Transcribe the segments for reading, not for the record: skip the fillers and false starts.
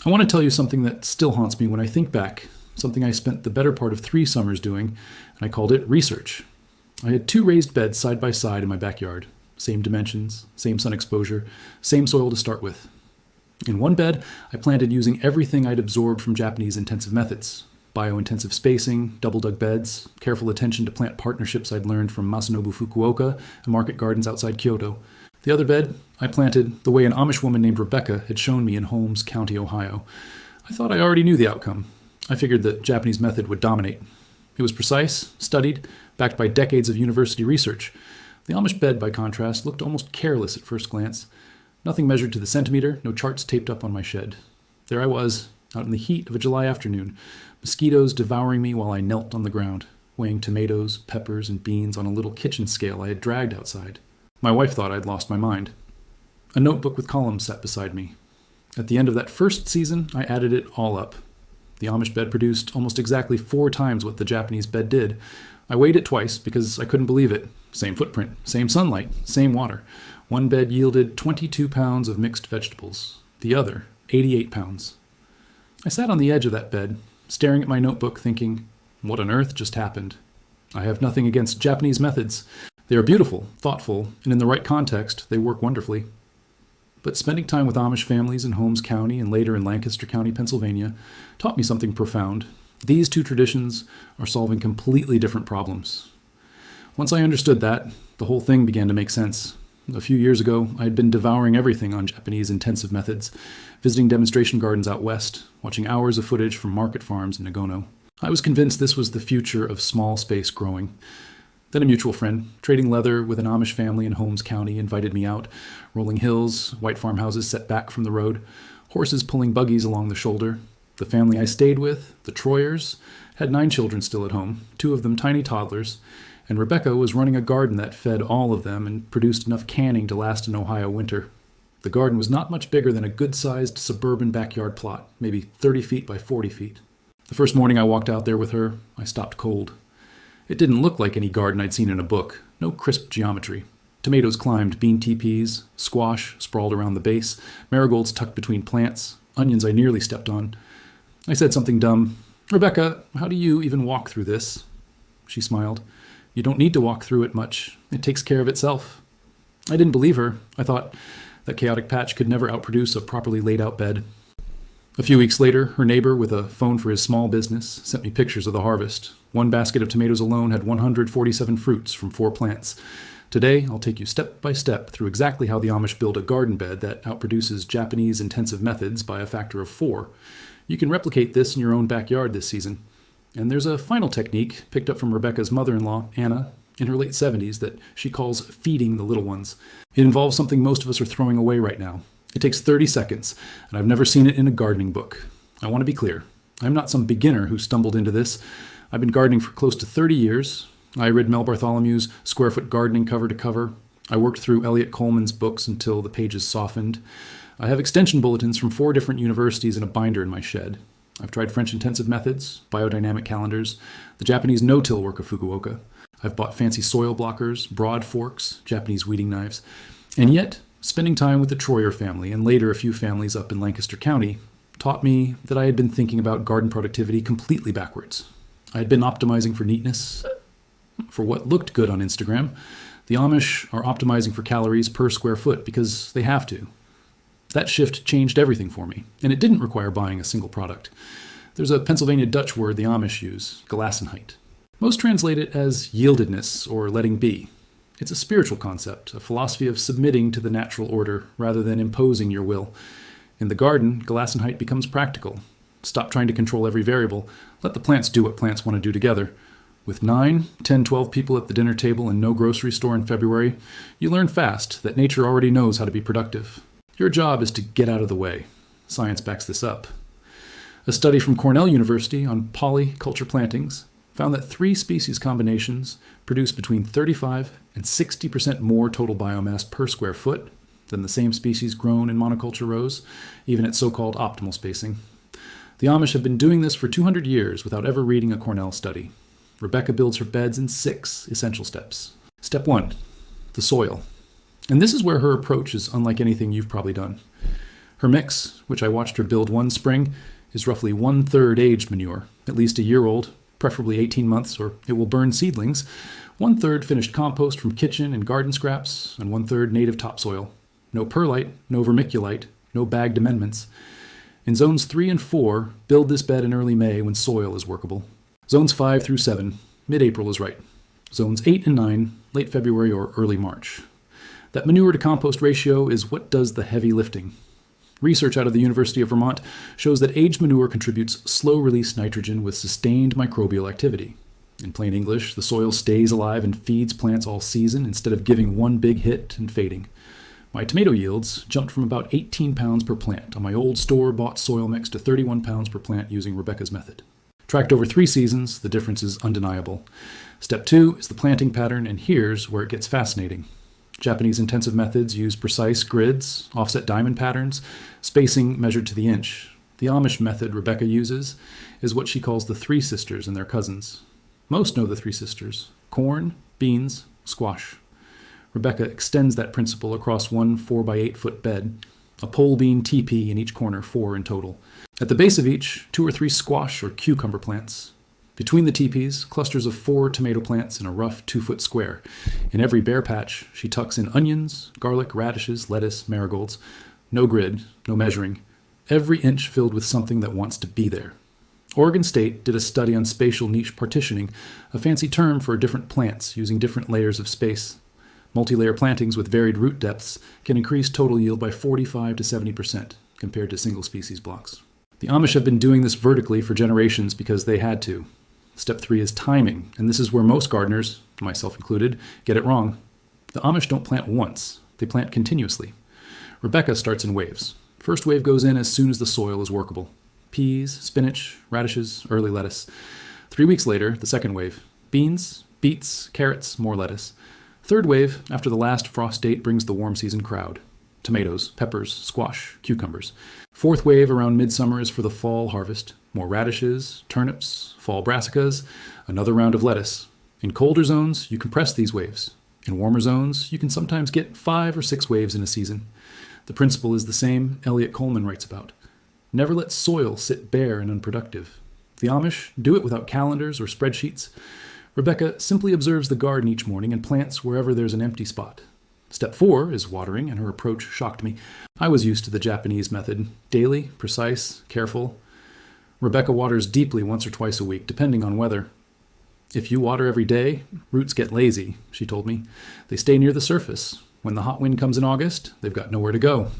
I want to tell you something that still haunts me when I think back, something I spent the better part of 3 summers doing, and I called it research. I had 2 raised beds side by side in my backyard. Same dimensions, same sun exposure, same soil to start with. In one bed, I planted using everything I'd absorbed from Japanese intensive methods. Bio-intensive spacing, double-dug beds, careful attention to plant partnerships I'd learned from Masanobu Fukuoka and market gardens outside Kyoto. The other bed, I planted the way an Amish woman named Rebecca had shown me in Holmes County, Ohio. I thought I already knew the outcome. I figured the Japanese method would dominate. It was precise, studied, backed by decades of university research. The Amish bed, by contrast, looked almost careless at first glance. Nothing measured to the centimeter, no charts taped up on my shed. There I was, out in the heat of a July afternoon, mosquitoes devouring me while I knelt on the ground, weighing tomatoes, peppers, and beans on a little kitchen scale I had dragged outside. My wife thought I'd lost my mind. A notebook with columns sat beside me. At the end of that first season, I added it all up. The Amish bed produced almost exactly 4 times what the Japanese bed did. I weighed it twice because I couldn't believe it. Same footprint, same sunlight, same water. One bed yielded 22 pounds of mixed vegetables. The other, 88 pounds. I sat on the edge of that bed, staring at my notebook, thinking, what on earth just happened? I have nothing against Japanese methods. They are beautiful, thoughtful, and in the right context, they work wonderfully. But spending time with Amish families in Holmes County and later in Lancaster County, Pennsylvania, taught me something profound. These 2 traditions are solving completely different problems. Once I understood that, the whole thing began to make sense. A few years ago, I had been devouring everything on Japanese intensive methods, visiting demonstration gardens out west, watching hours of footage from market farms in Nagano. I was convinced this was the future of small space growing. Then a mutual friend, trading leather with an Amish family in Holmes County, invited me out. Rolling hills, white farmhouses set back from the road, horses pulling buggies along the shoulder. The family I stayed with, the Troyers, had 9 children still at home, 2 of them tiny toddlers, and Rebecca was running a garden that fed all of them and produced enough canning to last an Ohio winter. The garden was not much bigger than a good-sized suburban backyard plot, maybe 30 feet by 40 feet. The first morning I walked out there with her, I stopped cold. It didn't look like any garden I'd seen in a book, no crisp geometry. Tomatoes climbed bean teepees, squash sprawled around the base, marigolds tucked between plants, onions I nearly stepped on. I said something dumb. Rebecca, how do you even walk through this? She smiled. You don't need to walk through it much. It takes care of itself. I didn't believe her. I thought that chaotic patch could never outproduce a properly laid out bed. A few weeks later, her neighbor, with a phone for his small business, sent me pictures of the harvest. 1 basket of tomatoes alone had 147 fruits from 4 plants. Today, I'll take you step by step through exactly how the Amish build a garden bed that outproduces Japanese intensive methods by a factor of 4. You can replicate this in your own backyard this season. And there's a final technique picked up from Rebecca's mother-in-law, Anna, in her late 70s that she calls feeding the little ones. It involves something most of us are throwing away right now. It takes 30 seconds, and I've never seen it in a gardening book. I want to be clear. I'm not some beginner who stumbled into this. I've been gardening for close to 30 years. I read Mel Bartholomew's Square Foot Gardening cover to cover. I worked through Elliot Coleman's books until the pages softened. I have extension bulletins from 4 different universities in a binder in my shed. I've tried French intensive methods, biodynamic calendars, the Japanese no-till work of Fukuoka. I've bought fancy soil blockers, broad forks, Japanese weeding knives. And yet, spending time with the Troyer family and later a few families up in Lancaster County taught me that I had been thinking about garden productivity completely backwards. I had been optimizing for neatness, for what looked good on Instagram. The Amish are optimizing for calories per square foot because they have to. That shift changed everything for me, and it didn't require buying a single product. There's a Pennsylvania Dutch word the Amish use, gelassenheit. Most translate it as yieldedness or letting be. It's a spiritual concept, a philosophy of submitting to the natural order rather than imposing your will. In the garden, gelassenheit becomes practical. Stop trying to control every variable. Let the plants do what plants want to do together. With 9, 10, 12 people at the dinner table and no grocery store in February, you learn fast that nature already knows how to be productive. Your job is to get out of the way. Science backs this up. A study from Cornell University on polyculture plantings found that 3 species combinations produce between 35 and 60% more total biomass per square foot than the same species grown in monoculture rows, even at so-called optimal spacing. The Amish have been doing this for 200 years without ever reading a Cornell study. Rebecca builds her beds in 6 essential steps. Step 1, the soil. And this is where her approach is unlike anything you've probably done. Her mix, which I watched her build one spring, is roughly 1/3 aged manure, at least a year old, preferably 18 months, or it will burn seedlings, 1/3 finished compost from kitchen and garden scraps, and 1/3 native topsoil. No perlite, no vermiculite, no bagged amendments. In zones 3 and 4, build this bed in early May when soil is workable. Zones 5 through 7, mid-April is right. Zones 8 and 9, late February or early March. That manure to compost ratio is what does the heavy lifting. Research out of the University of Vermont shows that aged manure contributes slow-release nitrogen with sustained microbial activity. In plain English, the soil stays alive and feeds plants all season instead of giving one big hit and fading. My tomato yields jumped from about 18 pounds per plant on my old store-bought soil mix to 31 pounds per plant using Rebecca's method. Tracked over 3 seasons, the difference is undeniable. Step 2 is the planting pattern, and here's where it gets fascinating. Japanese intensive methods use precise grids, offset diamond patterns, spacing measured to the inch. The Amish method Rebecca uses is what she calls the three sisters and their cousins. Most know the three sisters: corn, beans, squash. Rebecca extends that principle across one 4x8 foot bed, a pole bean teepee in each corner, 4 in total. At the base of each, 2 or 3 squash or cucumber plants. Between the teepees, clusters of 4 tomato plants in a rough 2-foot square. In every bare patch, she tucks in onions, garlic, radishes, lettuce, marigolds. No grid, no measuring. Every inch filled with something that wants to be there. Oregon State did a study on spatial niche partitioning, a fancy term for different plants using different layers of space. Multi-layer plantings with varied root depths can increase total yield by 45 to 70% compared to single-species blocks. The Amish have been doing this vertically for generations because they had to. Step 3 is timing, and this is where most gardeners, myself included, get it wrong. The Amish don't plant once, they plant continuously. Rebecca starts in waves. First wave goes in as soon as the soil is workable. Peas, spinach, radishes, early lettuce. 3 weeks later, the second wave. Beans, beets, carrots, more lettuce. Third wave, after the last frost date, brings the warm season crowd. Tomatoes, peppers, squash, cucumbers. Fourth wave around midsummer is for the fall harvest. More radishes, turnips, fall brassicas, another round of lettuce. In colder zones, you compress these waves. In warmer zones, you can sometimes get 5 or 6 waves in a season. The principle is the same Elliot Coleman writes about. Never let soil sit bare and unproductive. The Amish do it without calendars or spreadsheets. Rebecca simply observes the garden each morning and plants wherever there's an empty spot. Step 4 is watering, and her approach shocked me. I was used to the Japanese method: daily, precise, careful. Rebecca waters deeply once or twice a week, depending on weather. If you water every day, roots get lazy, she told me. They stay near the surface. When the hot wind comes in August, they've got nowhere to go.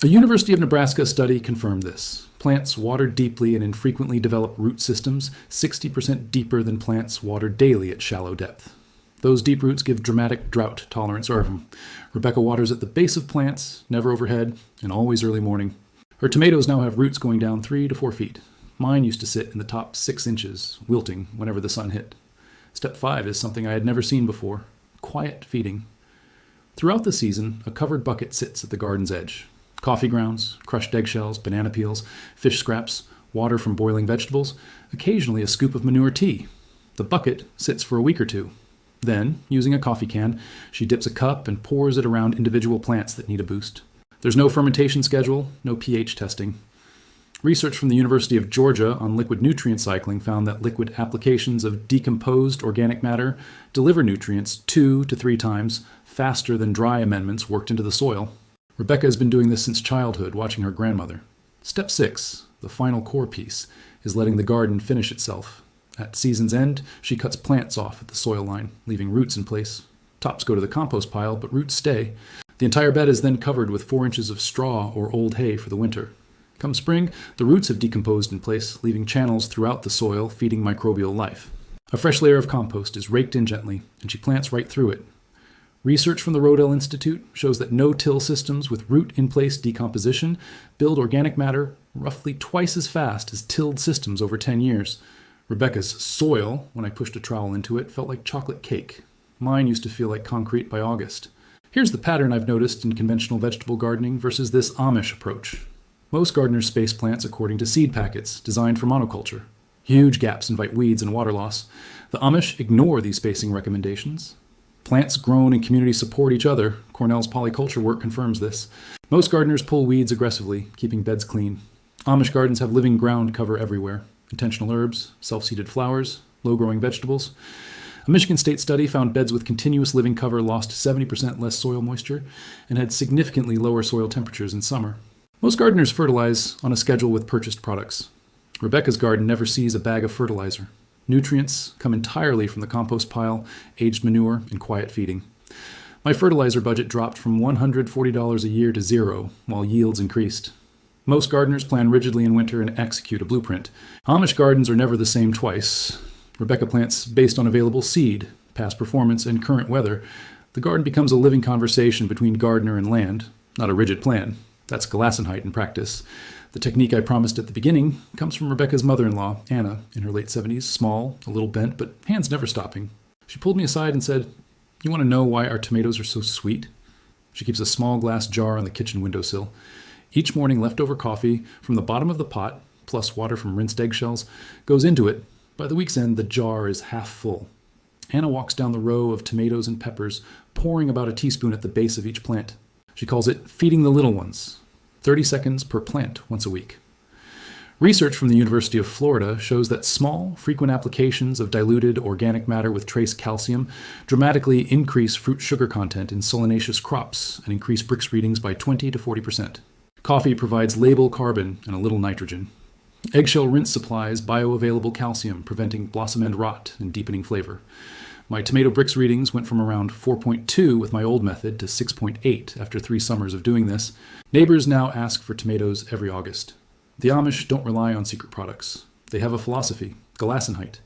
A University of Nebraska study confirmed this. Plants watered deeply and infrequently develop root systems 60% deeper than plants watered daily at shallow depth. Those deep roots give dramatic drought tolerance. Rebecca waters at the base of plants, never overhead, and always early morning. Her tomatoes now have roots going down 3 to 4 feet. Mine used to sit in the top 6 inches, wilting whenever the sun hit. Step 5 is something I had never seen before: quiet feeding. Throughout the season, a covered bucket sits at the garden's edge. Coffee grounds, crushed eggshells, banana peels, fish scraps, water from boiling vegetables, occasionally a scoop of manure tea. The bucket sits for a week or 2. Then, using a coffee can, she dips a cup and pours it around individual plants that need a boost. There's no fermentation schedule, no pH testing. Research from the University of Georgia on liquid nutrient cycling found that liquid applications of decomposed organic matter deliver nutrients 2 to 3 times faster than dry amendments worked into the soil. Rebecca has been doing this since childhood, watching her grandmother. Step 6, the final core piece, is letting the garden finish itself. At season's end, she cuts plants off at the soil line, leaving roots in place. Tops go to the compost pile, but roots stay. The entire bed is then covered with 4 inches of straw or old hay for the winter. Come spring, the roots have decomposed in place, leaving channels throughout the soil feeding microbial life. A fresh layer of compost is raked in gently, and she plants right through it. Research from the Rodale Institute shows that no-till systems with root-in-place decomposition build organic matter roughly twice as fast as tilled systems over 10 years. Rebecca's soil, when I pushed a trowel into it, felt like chocolate cake. Mine used to feel like concrete by August. Here's the pattern I've noticed in conventional vegetable gardening versus this Amish approach. Most gardeners space plants according to seed packets designed for monoculture. Huge gaps invite weeds and water loss. The Amish ignore these spacing recommendations. Plants grown in community support each other. Cornell's polyculture work confirms this. Most gardeners pull weeds aggressively, keeping beds clean. Amish gardens have living ground cover everywhere. Intentional herbs, self-seeded flowers, low-growing vegetables. A Michigan State study found beds with continuous living cover lost 70% less soil moisture and had significantly lower soil temperatures in summer. Most gardeners fertilize on a schedule with purchased products. Rebecca's garden never sees a bag of fertilizer. Nutrients come entirely from the compost pile, aged manure, and quiet feeding. My fertilizer budget dropped from $140 a year to zero, while yields increased. Most gardeners plan rigidly in winter and execute a blueprint. Amish gardens are never the same twice. Rebecca plants based on available seed, past performance, and current weather. The garden becomes a living conversation between gardener and land, not a rigid plan. That's Gelassenheit in practice. The technique I promised at the beginning comes from Rebecca's mother-in-law, Anna, in her late 70s, small, a little bent, but hands never stopping. She pulled me aside and said, "You want to know why our tomatoes are so sweet?" She keeps a small glass jar on the kitchen windowsill. Each morning, leftover coffee from the bottom of the pot, plus water from rinsed eggshells, goes into it. By the week's end, the jar is half full. Anna walks down the row of tomatoes and peppers, pouring about a teaspoon at the base of each plant. She calls it feeding the little ones. 30 seconds per plant once a week. Research from the University of Florida shows that small, frequent applications of diluted organic matter with trace calcium dramatically increase fruit sugar content in solanaceous crops and increase Brix readings by 20 to 40%. Coffee provides labile carbon and a little nitrogen. Eggshell rinse supplies bioavailable calcium, preventing blossom end rot and deepening flavor. My tomato Brix readings went from around 4.2 with my old method to 6.8 after 3 summers of doing this. Neighbors now ask for tomatoes every August. The Amish don't rely on secret products. They have a philosophy, Gelassenheit.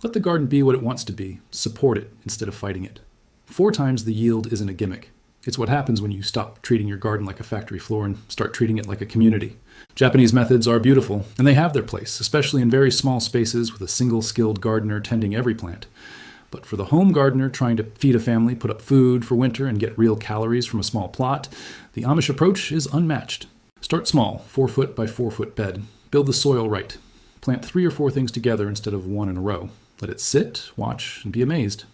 Let the garden be what it wants to be. Support it instead of fighting it. 4 times the yield isn't a gimmick. It's what happens when you stop treating your garden like a factory floor and start treating it like a community. Japanese methods are beautiful, and they have their place, especially in very small spaces with a single skilled gardener tending every plant. But for the home gardener trying to feed a family, put up food for winter, and get real calories from a small plot, the Amish approach is unmatched. Start small, 4-foot by 4-foot bed. Build the soil right. Plant 3 or 4 things together instead of 1 in a row. Let it sit, watch, and be amazed.